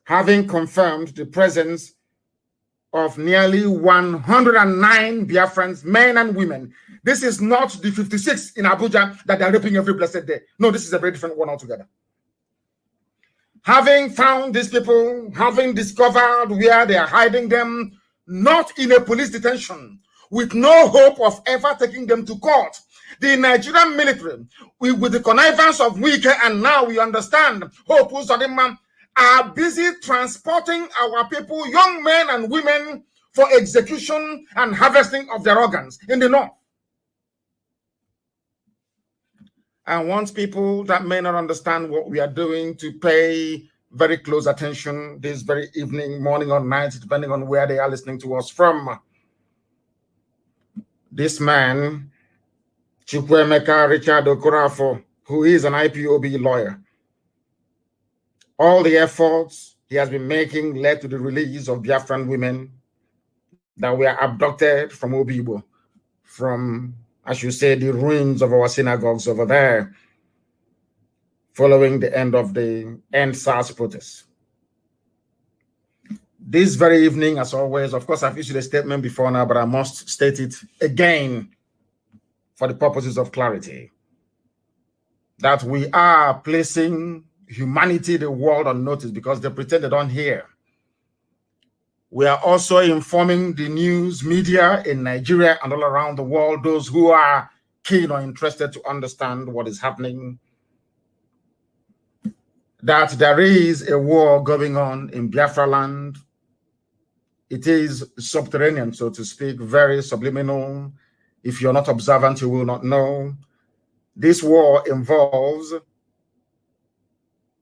having confirmed the presence of nearly 109 Biafrans, men and women. This is not the 56 in Abuja that they're raping every blessed day. No, this is a very different one altogether. Having found these people, having discovered where they are hiding them, not in a police detention, with no hope of ever taking them to court. The Nigerian military, with the connivance of Wike, and now we understand, Hope Uzodinma, are busy transporting our people, young men and women, for execution and harvesting of their organs in the north. I want people that may not understand what we are doing to pay very close attention this very evening, morning, or night, depending on where they are listening to us from. This man, Chukwuemeka Richard Okorafo, who is an IPOB lawyer, all the efforts he has been making led to the release of Biafran women that were abducted from Obibo, from, I should say, the ruins of our synagogues over there, following the end of the End SARS protests. This very evening, as always, of course, I've issued a statement before now, but I must state it again for the purposes of clarity, that we are placing humanity, the world, on notice because they pretend they don't hear. We are also informing the news media in Nigeria and all around the world, those who are keen or interested to understand what is happening, that there is a war going on in Biafra land. It is subterranean, so to speak, very subliminal. If you're not observant, you will not know. This war involves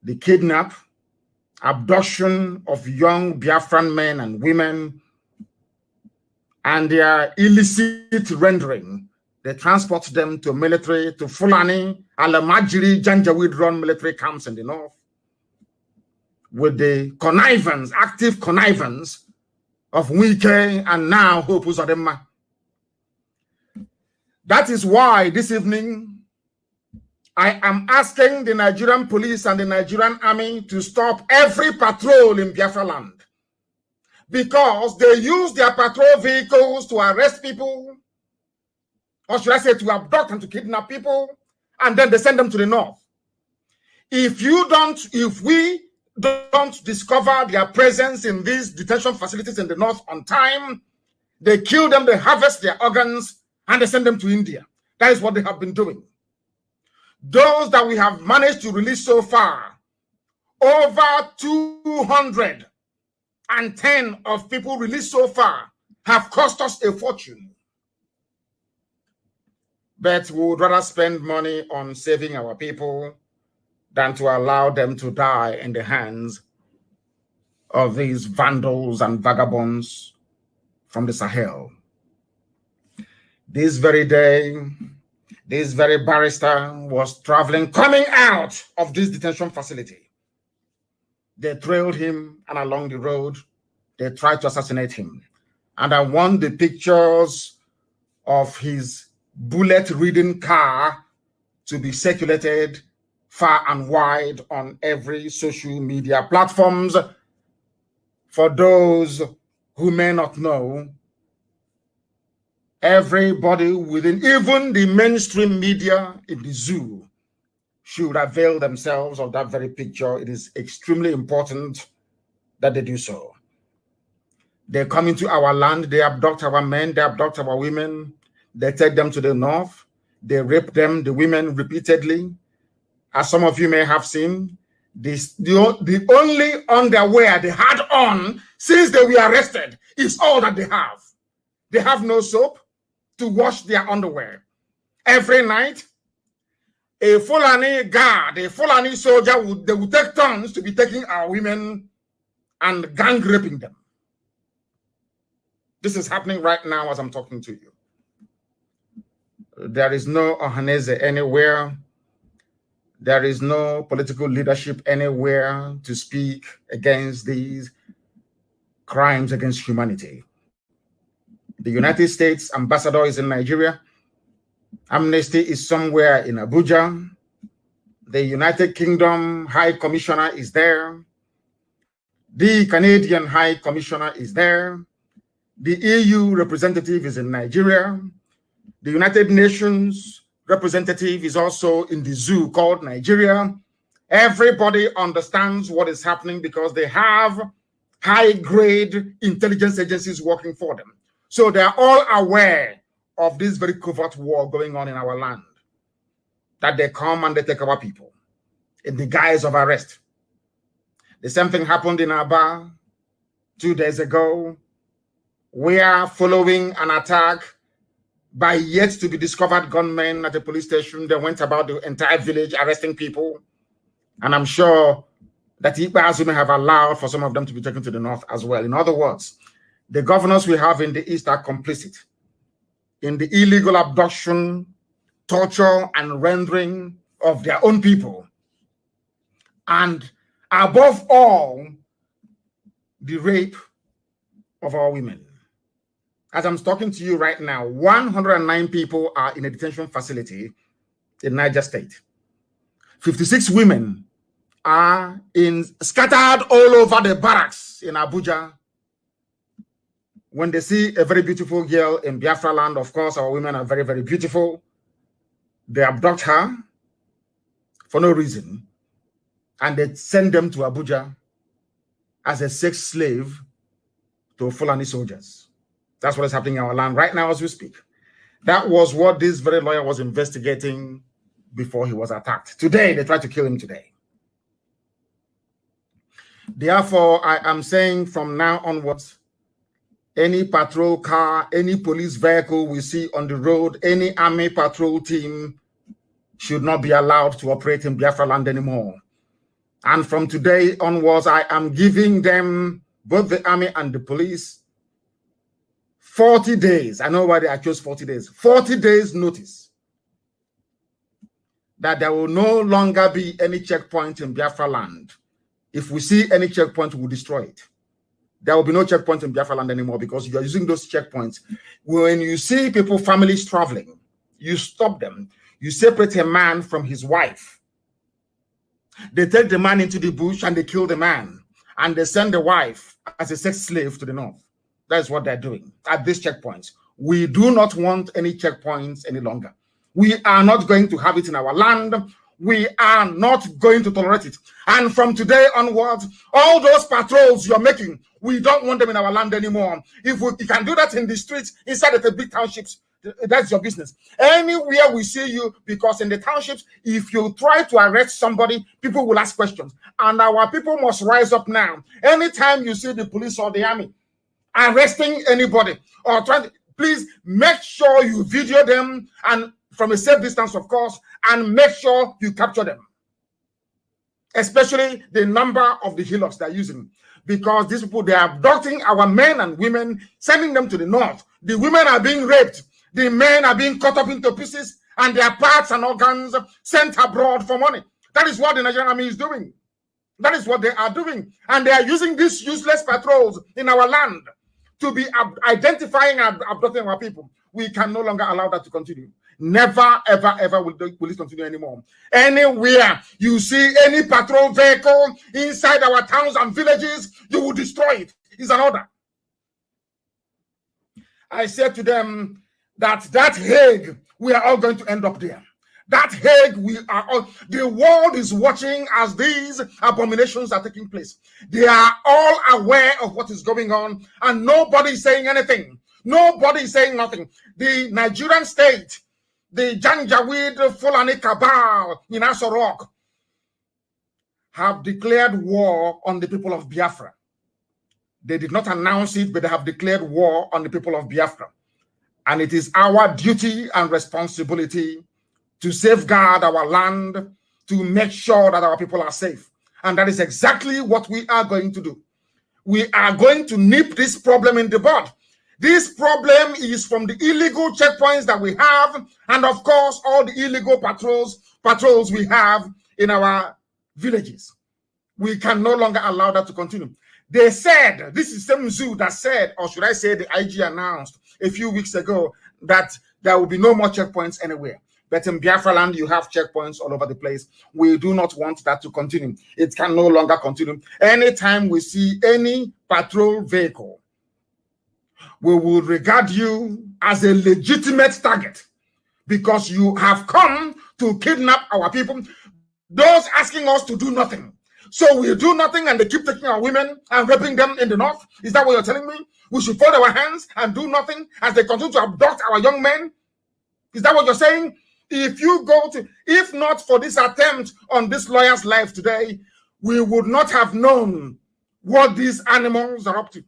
the kidnap, abduction of young Biafran men and women, and their illicit rendering. They transport them to military, to Fulani, Alamajiri, Janjaweed-run military camps in the north, with the connivance, active connivance of Wike and now Hope Uzodinma. That is why this evening, I am asking the Nigerian police and the Nigerian army to stop every patrol in Biafra land, because they use their patrol vehicles to arrest people, or should I say to abduct and to kidnap people, and then they send them to the north. If we don't discover their presence in these detention facilities in the north on time, they kill them, they harvest their organs, and they send them to India. That is what they have been doing. Those that we have managed to release so far, over 210 of people released so far, have cost us a fortune. But we would rather spend money on saving our people than to allow them to die in the hands of these vandals and vagabonds from the Sahel. This very day, this very barrister was traveling, coming out of this detention facility. They trailed him, and along the road, they tried to assassinate him. And I want the pictures of his bullet-ridden car to be circulated far and wide on every social media platforms. For those who may not know, everybody within, even the mainstream media in the zoo, should avail themselves of that very picture. It is extremely important that they do so. They come into our land, they abduct our men, they abduct our women, they take them to the north, they rape them, the women, repeatedly. As some of you may have seen, the only underwear they had on since they were arrested is all that they have. They have no soap to wash their underwear. Every night, a Fulani guard, a Fulani soldier, they would take turns to be taking our women and gang raping them. This is happening right now as I'm talking to you. There is no Ohaneze anywhere. There is no political leadership anywhere to speak against these crimes against humanity. The United States ambassador is in Nigeria. Amnesty is somewhere in Abuja. The United Kingdom High Commissioner is there. The Canadian High Commissioner is there. The EU representative is in Nigeria. The United Nations representative is also in the zoo called Nigeria. Everybody understands what is happening because they have high-grade intelligence agencies working for them. So they are all aware of this very covert war going on in our land, that they come and they take our people in the guise of arrest. The same thing happened in Aba 2 days ago. We are following an attack by yet to be discovered gunmen at a police station. They went about the entire village arresting people. And I'm sure that Ikpeazu may have allowed for some of them to be taken to the north as well. In other words, the governors we have in the east are complicit in the illegal abduction, torture, and rendering of their own people. And above all, the rape of our women. As I'm talking to you right now, 109 people are in a detention facility in Niger State. 56 women are scattered all over the barracks in Abuja. When they see a very beautiful girl in Biafra land, of course, our women are very, very beautiful. They abduct her for no reason, and they send them to Abuja as a sex slave to Fulani soldiers. That's what is happening in our land right now as we speak. That was what this very lawyer was investigating before he was attacked. Today, they tried to kill him today. Therefore, I am saying from now onwards, any patrol car, any police vehicle we see on the road, any army patrol team should not be allowed to operate in Biafra land anymore. And from today onwards, I am giving them, both the army and the police, 40 days. I know why I chose 40 days. 40 days notice that there will no longer be any checkpoint in Biafra land. If we see any checkpoint, we'll destroy it. There will be no checkpoint in Biafra land anymore because you are using those checkpoints. When you see people, families traveling, you stop them. You separate a man from his wife. They take the man into the bush and they kill the man. And they send the wife as a sex slave to the north. That's what they're doing at these checkpoints. We do not want any checkpoints any longer. We are not going to have it in our land. We are not going to tolerate it. And from today onwards, all those patrols you're making, we don't want them in our land anymore. If we can do that in the streets, inside of the big townships, that's your business. Anywhere we see you, because in the townships, if you try to arrest somebody, people will ask questions. And our people must rise up now. Anytime you see the police or the army arresting anybody or trying to, please make sure you video them, and from a safe distance, of course, and make sure you capture them. Especially the number of the hillocks they're using. Because these people, they are abducting our men and women, sending them to the north. The women are being raped. The men are being cut up into pieces, and their parts and organs sent abroad for money. That is what the Nigerian army is doing. That is what they are doing. And they are using these useless patrols in our land to be identifying and abducting our people. We can no longer allow that to continue. Never, ever, ever will it continue anymore. Anywhere you see any patrol vehicle inside our towns and villages, you will destroy it. It's an order. I said to them that Hague, we are all going to end up there. That Hague, we are all, the world is watching as these abominations are taking place. They are all aware of what is going on, and nobody is saying anything. Nobody is saying nothing. The Nigerian state, the Janjaweed Fulani cabal in Aso Rock, have declared war on the people of Biafra. They did not announce it, but they have declared war on the people of Biafra. And it is our duty and responsibility to safeguard our land, to make sure that our people are safe. And that is exactly what we are going to do. We are going to nip this problem in the bud. This problem is from the illegal checkpoints that we have, and of course, all the illegal patrols we have in our villages. We can no longer allow that to continue. They said, this is some zoo that said, or should I say the IG announced a few weeks ago, that there will be no more checkpoints anywhere. But in Biafra land, you have checkpoints all over the place. We do not want that to continue. It can no longer continue. Anytime we see any patrol vehicle, we will regard you as a legitimate target because you have come to kidnap our people, those asking us to do nothing. So we do nothing and they keep taking our women and raping them in the north. Is that what you're telling me? We should fold our hands and do nothing as they continue to abduct our young men? Is that what you're saying? If you go to, if not for this attempt on this lawyer's life today, we would not have known what these animals are up to.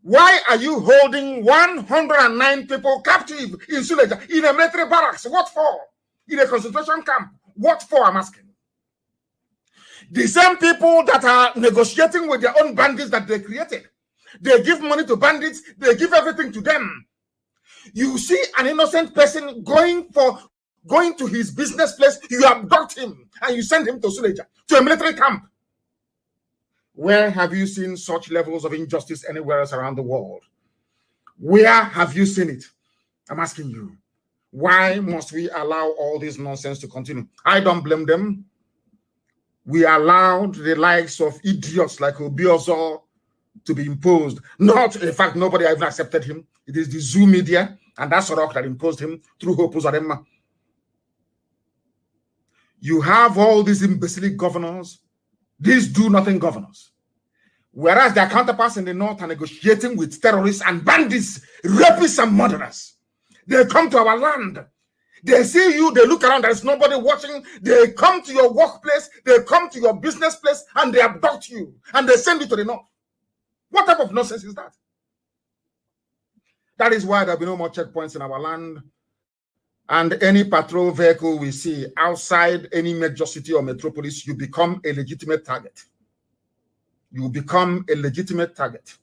Why are you holding 109 people captive in Suleja, in a military barracks? What for? In a concentration camp? What for, I'm asking? The same people that are negotiating with their own bandits that they created. They give money to bandits, they give everything to them. You see an innocent person going to his business place, you abduct him and you send him to Suleja, to a military camp. Where have you seen such levels of injustice anywhere else around the world? Where have you seen it? I'm asking you. Why must we allow all this nonsense to continue? I don't blame them. We allowed the likes of idiots like Obiozo to be imposed. Not, in fact, nobody even accepted him. It is the Zoo media and that Sorok that imposed him through Hope Uzodinma. You have all these imbecilic governors, these do-nothing governors, whereas their counterparts in the north are negotiating with terrorists and bandits, rapists and murderers. They come to our land. They see you, they look around, there's nobody watching. They come to your workplace, they come to your business place, and they abduct you, and they send you to the north. What type of nonsense is that? That is why there'll be no more checkpoints in our land. And any patrol vehicle we see outside any major city or metropolis, you become a legitimate target. You become a legitimate target.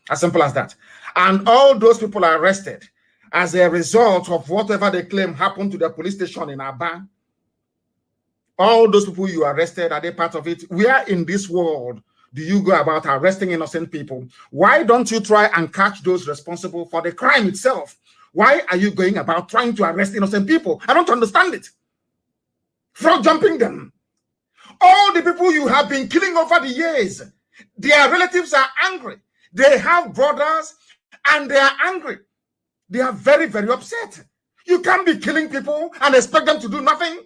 As simple as that. And all those people are arrested as a result of whatever they claim happened to the police station in Aba. All those people you arrested, are they part of it? Where in this world do you go about arresting innocent people? Why don't you try and catch those responsible for the crime itself? Why are you going about trying to arrest innocent people? I don't understand it. Frog jumping them. All the people you have been killing over the years, their relatives are angry. They have brothers and they are angry. They are very, very upset. You can't be killing people and expect them to do nothing.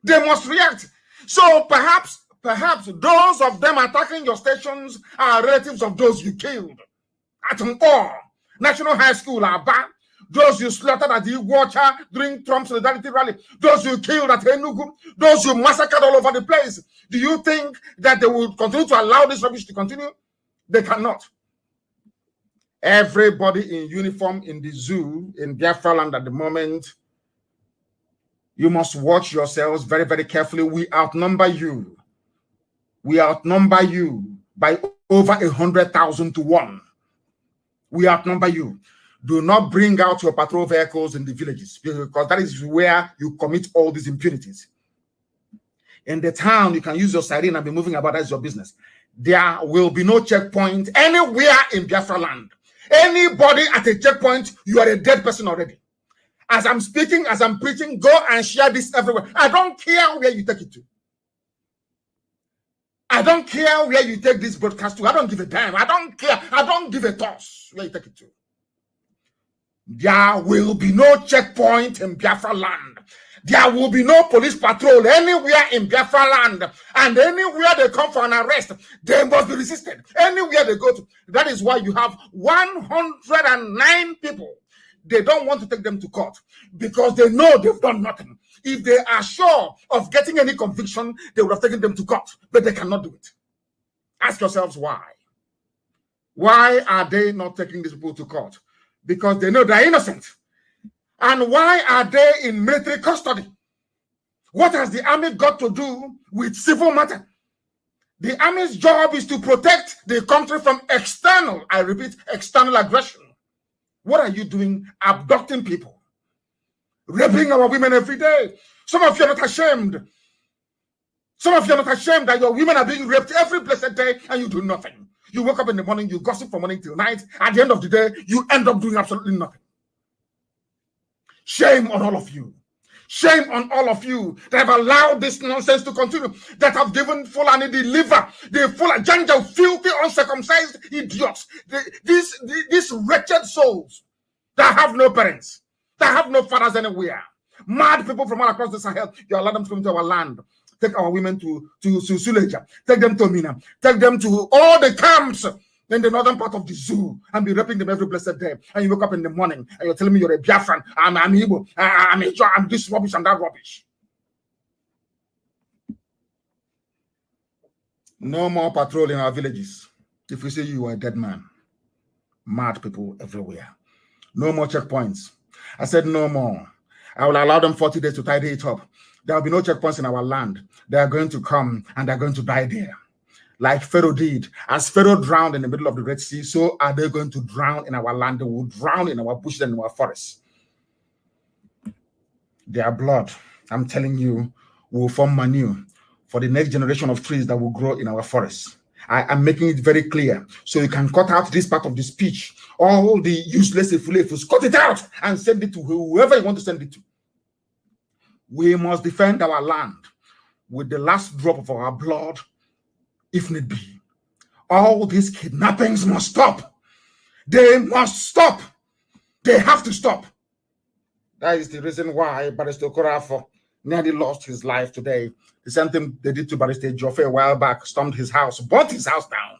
They must react. So perhaps those of them attacking your stations are relatives of those you killed. At Mpo, National High School, Aba, those you slaughtered at the Iguacha during Trump's solidarity rally, those you killed at Enugu, those you massacred all over the place. Do you think that they will continue to allow this rubbish to continue? They cannot. Everybody in uniform in the zoo in Biafra land at the moment, you must watch yourselves very, very carefully. We outnumber you. We outnumber you by over 100,000 to 1. We outnumber you. Do not bring out your patrol vehicles in the villages because that is where you commit all these impunities. In the town, you can use your siren and be moving about. That's your business. There will be no checkpoint anywhere in Biafra land. Anybody at a checkpoint, you are a dead person already. As I'm speaking, as I'm preaching, go and share this everywhere. I don't care where you take it to. I don't care where you take this broadcast to. I don't give a damn. I don't care. I don't give a toss where you take it to. There will be no checkpoint in Biafra land. There will be no police patrol anywhere in Biafra land. And anywhere they come for an arrest, they must be resisted. Anywhere they go to. That is why you have 109 people. They don't want to take them to court because they know they've done nothing. If they are sure of getting any conviction, they would have taken them to court, but they cannot do it. Ask yourselves why. Why are they not taking these people to court? Because they know they're innocent. And why are they in military custody? What has the army got to do with civil matter? The army's job is to protect the country from external, I repeat, external aggression. What are you doing? Abducting people, raping our women every day. Some of you are not ashamed. Some of you are not ashamed that your women are being raped every blessed day and you do nothing. You wake up in the morning, you gossip from morning till night. At the end of the day, you end up doing absolutely nothing. Shame on all of you. Shame on all of you that have allowed this nonsense to continue, that have given Fulani the liver, the full agenda, filthy, uncircumcised idiots, these wretched souls that have no parents, that have no fathers anywhere. Mad people from all across the Sahel, you allow them to come to our land. Take our women to Suleja, take them to Mina, take them to all the camps in the northern part of the zoo and be raping them every blessed day. And you wake up in the morning and you're telling me you're a Biafran, I'm Igbo, I'm this rubbish and that rubbish. No more patrol in our villages. If we say you are a dead man, mad people everywhere. No more checkpoints. I said no more. I will allow them 40 days to tidy it up. There will be no checkpoints in our land. They are going to come and they're going to die there. Like Pharaoh did. As Pharaoh drowned in the middle of the Red Sea, so are they going to drown in our land. They will drown in our bushes and in our forests. Their blood, I'm telling you, will form manure for the next generation of trees that will grow in our forests. I am making it very clear. So you can cut out this part of the speech. All the useless ifus, cut it out and send it to whoever you want to send it to. We must defend our land with the last drop of our blood, if need be. All these kidnappings must stop. They must stop. They have to stop. That is the reason why Barrister Korafo nearly lost his life today. The same thing they did to Barrister Joffrey a while back, stormed his house, burnt his house down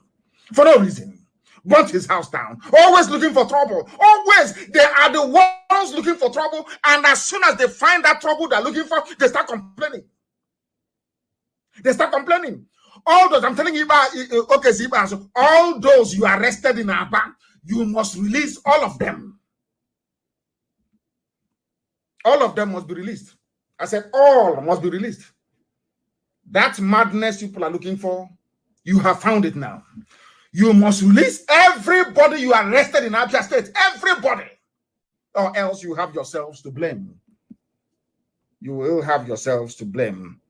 for no reason. Burnt his house down. Always looking for trouble. Always. They are the ones looking for trouble. And as soon as they find that trouble they're looking for, they start complaining. They start complaining. All those, I'm telling you about, okay, Ziba, so all those you arrested in Aba, you must release all of them. All of them must be released. I said all must be released. That madness people are looking for, you have found it now. You must release everybody you arrested in Abia State. Everybody. Or else you have yourselves to blame. You will have yourselves to blame.